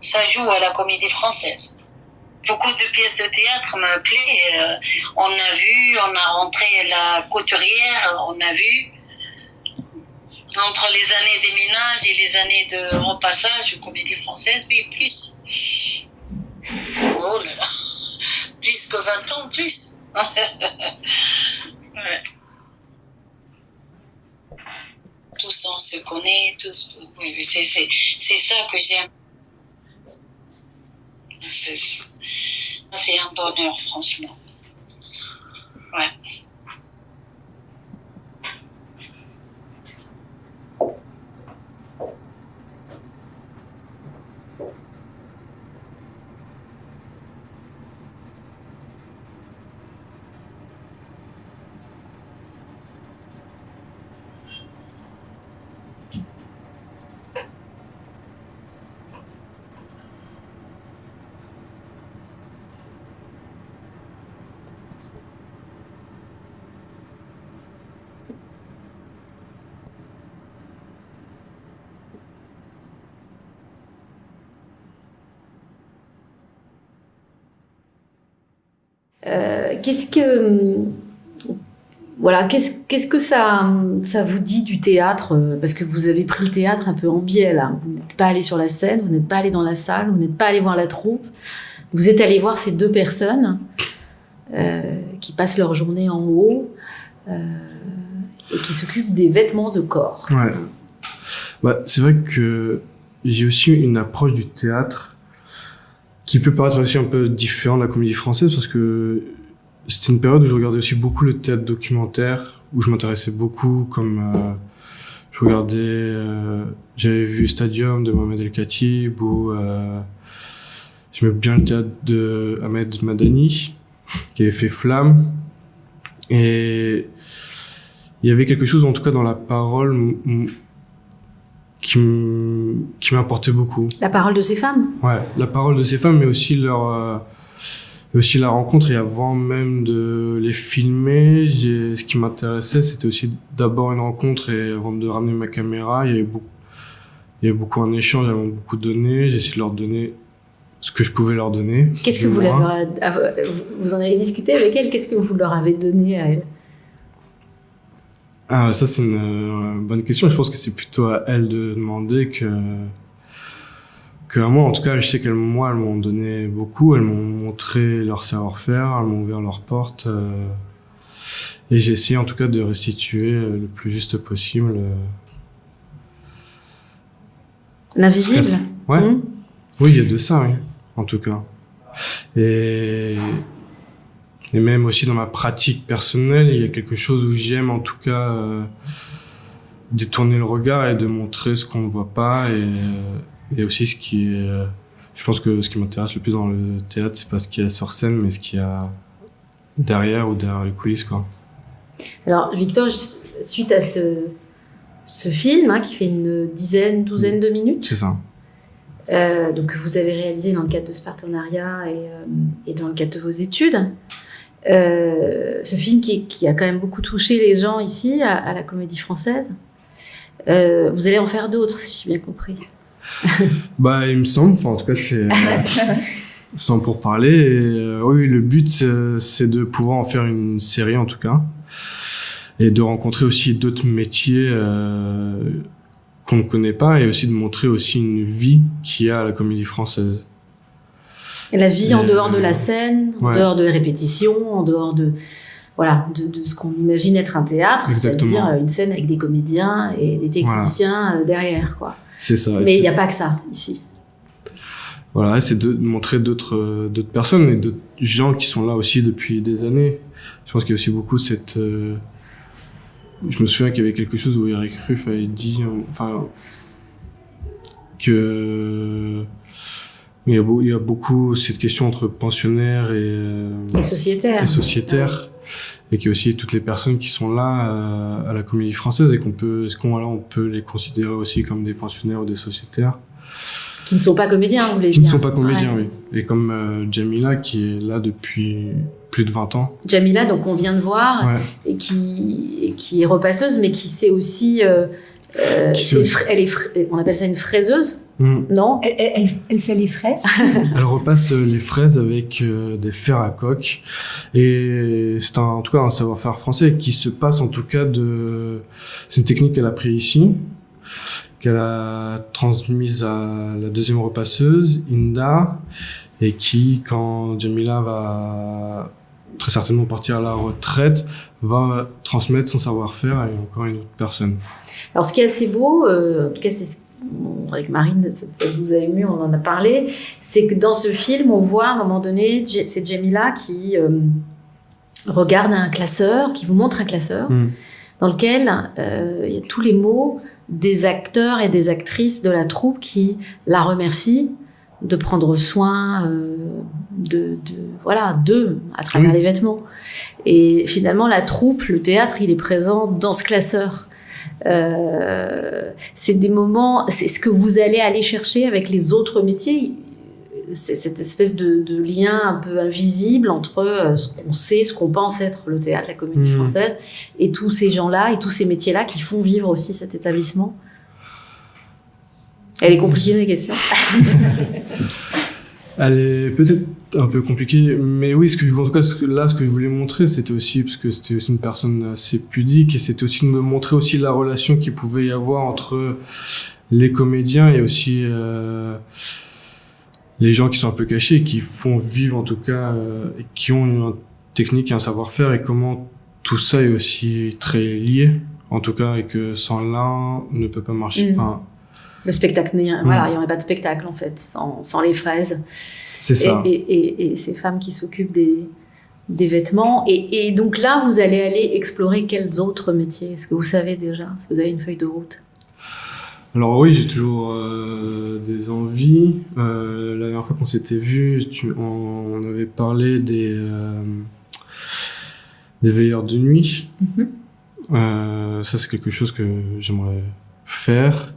Ça joue à la Comédie Française. Beaucoup de pièces de théâtre me plaisent. On a rentré la couturière, on a vu. Entre les années des ménages et les années de repassage, Comédie Française, oui, plus. Oh là là. Plus que 20 ans, plus. Ouais. Tous on se connaît, oui, c'est ça que j'aime. C'est un bonheur, franchement. Ouais. Qu'est-ce que ça vous dit du théâtre? Parce que vous avez pris le théâtre un peu en biais, là. Vous n'êtes pas allé sur la scène, vous n'êtes pas allé dans la salle, vous n'êtes pas allé voir la troupe. Vous êtes allé voir ces deux personnes qui passent leur journée en haut et qui s'occupent des vêtements de corps. Ouais. Bah, c'est vrai que j'ai aussi une approche du théâtre qui peut paraître aussi un peu différente de la Comédie Française, parce que c'était une période où je regardais aussi beaucoup le théâtre documentaire, où je m'intéressais beaucoup, comme je regardais, j'avais vu Stadium de Mohamed El Khatib, ou j'aimais bien le théâtre de Ahmed Madani, qui avait fait Flamme, et il y avait quelque chose, en tout cas dans la parole, qui m'importait beaucoup. La parole de ces femmes? Ouais, la parole de ces femmes, mais aussi aussi la rencontre. Et avant même de les filmer, ce qui m'intéressait, c'était aussi d'abord une rencontre, et avant de ramener ma caméra, il y avait beaucoup un échange, elles m'ont beaucoup donné, j'ai essayé de leur donner ce que je pouvais leur donner. Qu'est-ce que vous en avez discuté avec elles? Qu'est-ce que vous leur avez donné à elles? Ah, ça c'est une bonne question. Je pense que c'est plutôt à elles de demander que à moi. En tout cas, je sais qu'elles m'ont donné beaucoup. Elles m'ont montré leur savoir-faire, elles m'ont ouvert leurs portes. Et j'ai essayé en tout cas de restituer le plus juste possible. L'invisible? Ouais. Oui, il y a de ça, oui, en tout cas. Et même aussi dans ma pratique personnelle, il y a quelque chose où j'aime en tout cas détourner le regard et de montrer ce qu'on ne voit pas, et aussi ce qui est... je pense que ce qui m'intéresse le plus dans le théâtre, c'est pas ce qu'il y a sur scène, mais ce qu'il y a derrière ou derrière les coulisses, quoi. Alors, Victor, suite à ce film, qui fait une douzaine de minutes... C'est ça. Donc, que vous avez réalisé dans le cadre de ce partenariat et dans le cadre de vos études. Ce film qui a quand même beaucoup touché les gens ici, à la Comédie Française. Vous allez en faire d'autres, si j'ai bien compris. Bah, il me semble, enfin, en tout cas, c'est sans pourparler. Et, oui, le but, c'est de pouvoir en faire une série, en tout cas. Et de rencontrer aussi d'autres métiers qu'on ne connaît pas, et aussi de montrer aussi une vie qu'il y a à la Comédie Française. Et la vie en dehors de la scène, en ouais. dehors de répétitions, en dehors de ce qu'on imagine être un théâtre, Exactement. c'est-à-dire une scène avec des comédiens et des techniciens derrière, quoi. C'est ça. Mais il n'y a pas que ça, ici. Voilà, c'est de montrer d'autres personnes et d'autres gens qui sont là aussi depuis des années. Je pense qu'il y a aussi beaucoup cette... Je me souviens qu'il y avait quelque chose où Eric Ruff avait dit, que il y a beaucoup cette question entre pensionnaires et sociétaires, et qu'il y a aussi toutes les personnes qui sont là à la Comédie Française, et on peut les considérer aussi comme des pensionnaires ou des sociétaires. Qui ne sont pas comédiens, vous voulez Qui dire. ne sont pas comédiens, Ouais. oui. Et comme Jamila, qui est là depuis plus de 20 ans. Jamila, donc on vient de voir, Ouais. et qui est repasseuse, mais qui sait aussi... on appelle ça une fraiseuse, non? Elle fait les fraises. Elle repasse les fraises avec des fers à coque. Et c'est en tout cas un savoir-faire français qui se passe en tout cas c'est une technique qu'elle a pris ici, qu'elle a transmise à la deuxième repasseuse, Inda, et qui, quand Jamila va très certainement partir à la retraite, va transmettre son savoir-faire à encore une autre personne. Alors, ce qui est assez beau, en tout cas, avec Marine, ça vous a ému, on en a parlé, c'est que dans ce film, on voit à un moment donné, c'est Jamila qui regarde un classeur, qui vous montre un classeur, dans lequel il y a tous les mots des acteurs et des actrices de la troupe qui la remercient de prendre soin d'eux à travers les vêtements. Et finalement, la troupe, le théâtre, il est présent dans ce classeur. C'est des moments, c'est ce que vous allez aller chercher avec les autres métiers. C'est cette espèce de lien un peu invisible entre ce qu'on sait, ce qu'on pense être le théâtre, la comédie française, et tous ces gens-là et tous ces métiers-là qui font vivre aussi cet établissement. Elle est compliquée, mes questions. Elle est peut-être un peu compliquée, mais oui, en tout cas, ce que je voulais montrer, c'était aussi, parce que c'était aussi une personne assez pudique, et c'était aussi de me montrer aussi la relation qu'il pouvait y avoir entre les comédiens et aussi les gens qui sont un peu cachés, qui font vivre en tout cas, qui ont une technique et un savoir-faire, et comment tout ça est aussi très lié, en tout cas, et que sans l'un ne peut pas marcher. Enfin, le spectacle, voilà, il n'y aurait pas de spectacle en fait, sans les fraises. C'est ça. Et ces femmes qui s'occupent des vêtements. Et donc là, vous allez aller explorer quels autres métiers? Est-ce que vous savez déjà? Est-ce que vous avez une feuille de route? Alors oui, j'ai toujours des envies. La dernière fois qu'on s'était vus, on avait parlé des veilleurs de nuit. Ça, c'est quelque chose que j'aimerais faire.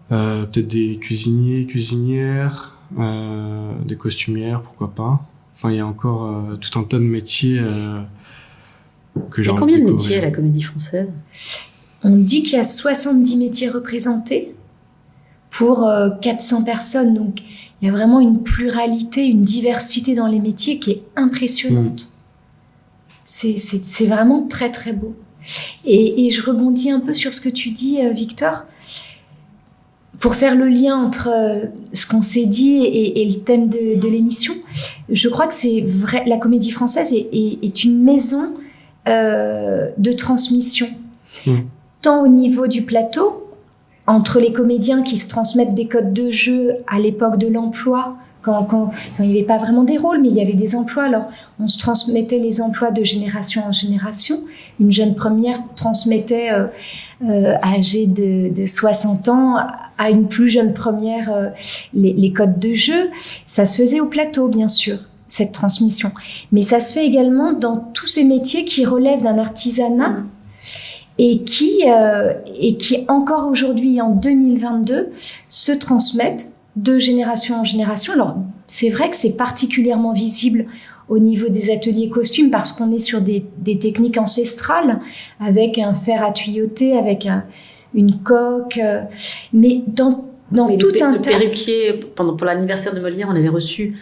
Peut-être des cuisinières, des costumières, pourquoi pas. Enfin, il y a encore tout un tas de métiers que j'ai envie de découvrir. Il y a combien de métiers à la Comédie Française? On dit qu'il y a 70 métiers représentés pour 400 personnes. Donc, il y a vraiment une pluralité, une diversité dans les métiers qui est impressionnante. C'est vraiment très, très beau. Et je rebondis un peu sur ce que tu dis, Victor. Pour faire le lien entre ce qu'on s'est dit et le thème de l'émission, je crois que c'est vrai, la Comédie Française est une maison de transmission. Tant au niveau du plateau, entre les comédiens qui se transmettent des codes de jeu à l'époque de l'emploi, quand il n'y avait pas vraiment des rôles, mais il y avait des emplois, alors on se transmettait les emplois de génération en génération. Une jeune première transmettait, âgée de 60 ans, à une plus jeune première les codes de jeu. Ça se faisait au plateau, bien sûr, cette transmission. Mais ça se fait également dans tous ces métiers qui relèvent d'un artisanat et qui encore aujourd'hui, en 2022, se transmettent de génération en génération. Alors, c'est vrai que c'est particulièrement visible au niveau des ateliers costumes parce qu'on est sur des techniques ancestrales avec un fer à tuyauter, avec une coque, mais dans tout un tas... Le perruquier, pour l'anniversaire de Molière, on avait reçu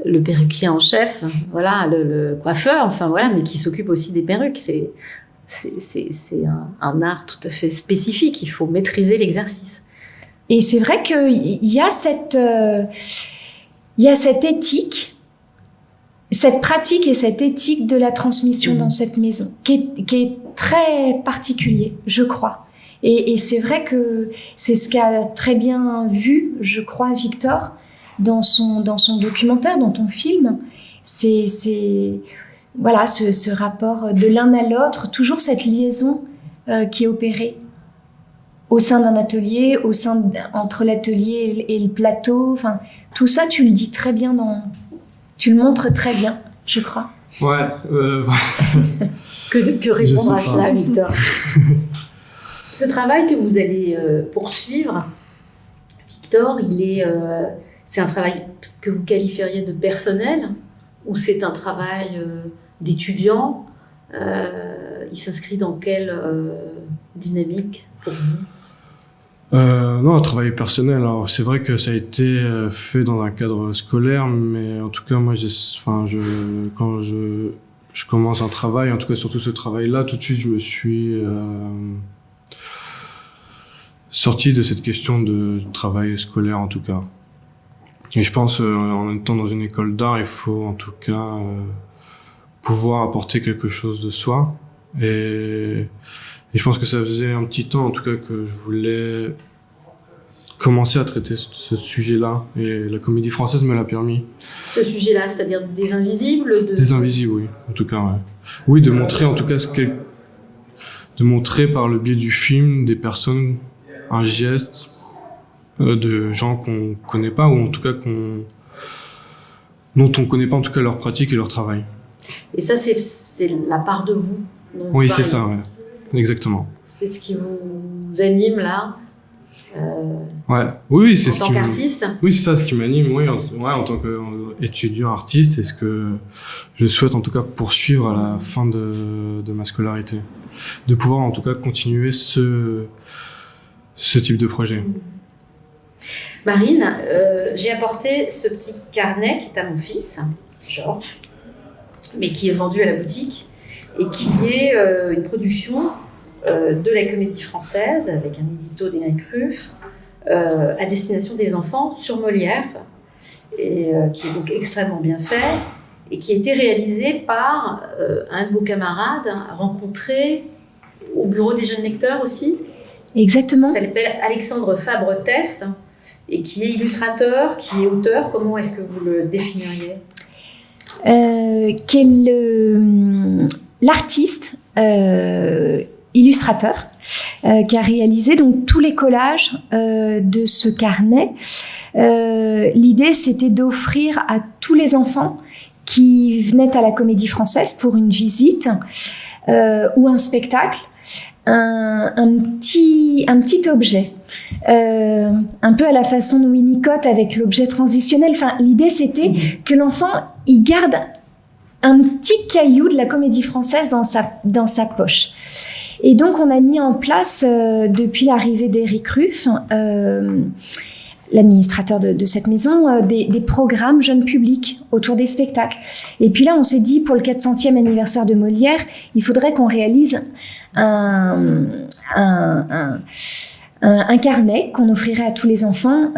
le perruquier en chef, voilà, le coiffeur, enfin voilà, mais qui s'occupe aussi des perruques. C'est un art tout à fait spécifique, il faut maîtriser l'exercice. Et c'est vrai qu'il y a cette éthique, cette pratique et cette éthique de la transmission dans cette maison, qui est très particulier, je crois. Et c'est vrai que c'est ce qu'a très bien vu, je crois, Victor, dans son documentaire, dans ton film. Voilà, ce rapport de l'un à l'autre, toujours cette liaison qui est opérée au sein d'un atelier, entre l'atelier et le plateau. Enfin, tout ça, tu le dis très bien tu le montres très bien, je crois. Ouais. Que répondre à cela, Victor? Ce travail que vous allez poursuivre, Victor, c'est un travail que vous qualifieriez de personnel ou c'est un travail d'étudiant? Il s'inscrit dans quelle dynamique pour vous? Non, un travail personnel. Alors, c'est vrai que ça a été fait dans un cadre scolaire, mais en tout cas, moi, quand je commence un travail, en tout cas surtout ce travail-là, tout de suite, je me suis sorti de cette question de travail scolaire, en tout cas. Et je pense, en étant dans une école d'art, il faut en tout cas pouvoir apporter quelque chose de soi. Et je pense que ça faisait un petit temps, en tout cas, que je voulais commencer à traiter ce sujet-là. Et la Comédie Française me l'a permis. Ce sujet-là, c'est-à-dire des invisibles Des invisibles, oui. En tout cas, ouais. Oui, de montrer, en tout cas, de montrer par le biais du film des personnes, un geste de gens qu'on connaît pas, ou en tout cas dont on connaît pas, en tout cas, leur pratique et leur travail. Et ça, c'est la part de vous dont vous Oui, parlez. c'est ça, ouais. Exactement. C'est ce qui vous anime là Ouais. Oui, c'est en ce tant qui qu'artiste. Oui, c'est ça ce qui m'anime, oui, en tant qu'étudiant artiste, c'est ce que je souhaite en tout cas poursuivre à la fin de ma scolarité. De pouvoir en tout cas continuer ce type de projet. Marine, j'ai apporté ce petit carnet qui est à mon fils, Georges, mais qui est vendu à la boutique et qui est une production de la Comédie Française avec un édito d'Éric Ruff à destination des enfants sur Molière et qui est donc extrêmement bien fait et qui a été réalisé par un de vos camarades rencontré au bureau des jeunes lecteurs aussi. Exactement. Ça s'appelle Alexandre Fabre-Test et qui est illustrateur, qui est auteur. Comment est-ce que vous le définiriez? Qui est l'artiste illustrateur qui a réalisé donc tous les collages de ce carnet. L'idée, c'était d'offrir à tous les enfants qui venaient à la Comédie Française pour une visite ou un spectacle, un petit objet, un peu à la façon de Winnicott avec l'objet transitionnel. Enfin, l'idée, c'était que l'enfant, il garde un petit caillou de la Comédie Française dans sa poche. Et donc, on a mis en place, depuis l'arrivée d'Éric Ruff, l'administrateur de cette maison, des programmes jeunes publics autour des spectacles. Et puis là, on s'est dit, pour le 400e anniversaire de Molière, il faudrait qu'on réalise un carnet qu'on offrirait à tous les enfants,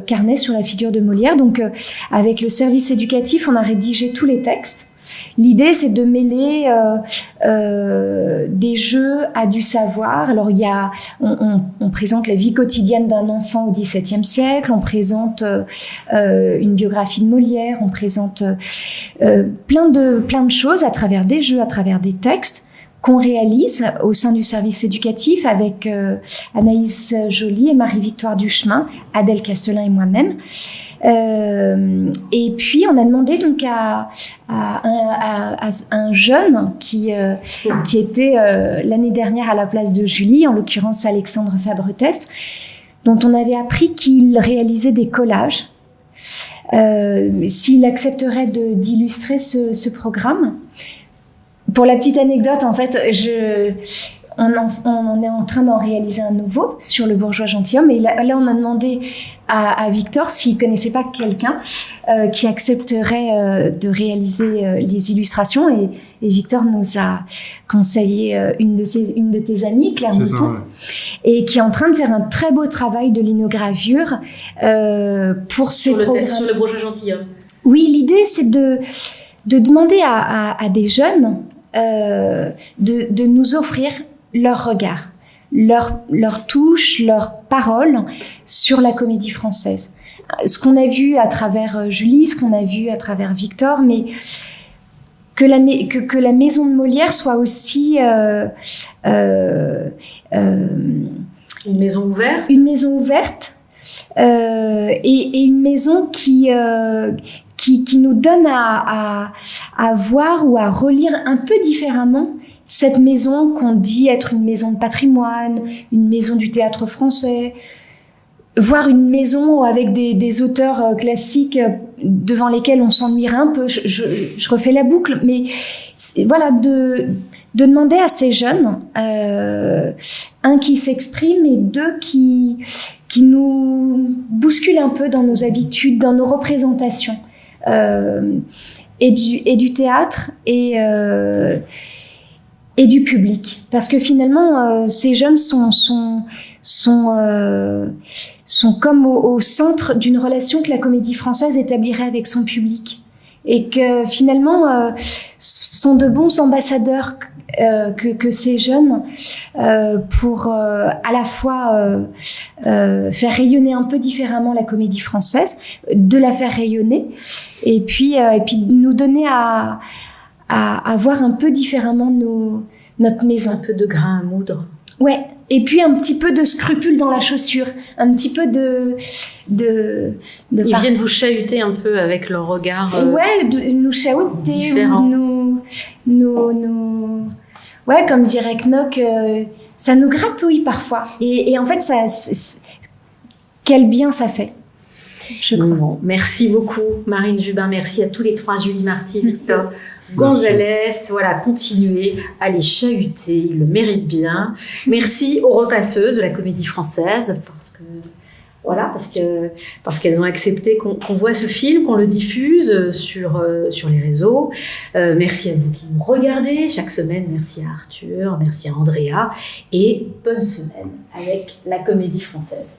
carnet sur la figure de Molière. Donc, avec le service éducatif, on a rédigé tous les textes. L'idée, c'est de mêler des jeux à du savoir. Alors, on présente la vie quotidienne d'un enfant au XVIIe siècle, on présente une biographie de Molière, on présente plein de choses à travers des jeux, à travers des textes qu'on réalise au sein du service éducatif avec Anaïs Joly et Marie-Victoire Duchemin, Adèle Castelin et moi-même. Et puis, on a demandé donc à un jeune qui était l'année dernière à la place de Julie, en l'occurrence Alexandre Fabre-Test, dont on avait appris qu'il réalisait des collages. S'il accepterait d'illustrer ce programme. Pour la petite anecdote, en fait, on est en train d'en réaliser un nouveau sur le bourgeois gentilhomme. Et là, on a demandé à Victor s'il connaissait pas quelqu'un qui accepterait de réaliser les illustrations. Et Victor nous a conseillé une de tes amies, Claire Mouton, ouais. Et qui est en train de faire un très beau travail de linogravure pour ces programmes. Sur le bourgeois gentilhomme. Oui, l'idée, c'est de demander à des jeunes de nous offrir leur regard, leur touche, leur parole sur la Comédie Française. Ce qu'on a vu à travers Julie, ce qu'on a vu à travers Victor, mais que la maison de Molière soit aussi une maison ouverte. Une maison ouverte et une maison qui nous donne à voir ou à relire un peu différemment cette maison qu'on dit être une maison de patrimoine, une maison du théâtre français, voir une maison avec des auteurs classiques devant lesquels on s'ennuierait un peu. Je refais la boucle, mais voilà, de demander à ces jeunes, un qui s'exprime et deux qui nous bousculent un peu dans nos habitudes, dans nos représentations, et du théâtre et du public. Parce que finalement, ces jeunes sont comme au centre d'une relation que la Comédie Française établirait avec son public. Et que finalement, sont de bons ambassadeurs que ces jeunes pour à la fois faire rayonner un peu différemment la Comédie Française, de la faire rayonner, et puis nous donner à voir un peu différemment notre maison. Un peu de grain à moudre. Ouais, et puis un petit peu de scrupule dans la chaussure, un petit peu de Ils viennent vous chahuter un peu avec leur regard. Ouais, de nous chahuter différent. ou nous ouais, comme dirait Knock, ça nous gratouille parfois. Et en fait, quel bien ça fait. Je crois. Bon, merci beaucoup Marine Jubin, merci à tous les trois, Julie Marty, Victor Gonzalez. Voilà, continuez à les chahuter, ils le méritent bien. Merci aux repasseuses de la Comédie Française parce qu'elles ont accepté qu'on voit ce film, qu'on le diffuse sur les réseaux. Merci à vous qui nous regardez chaque semaine. Merci à Arthur, merci à Andrea et bonne semaine avec la Comédie Française.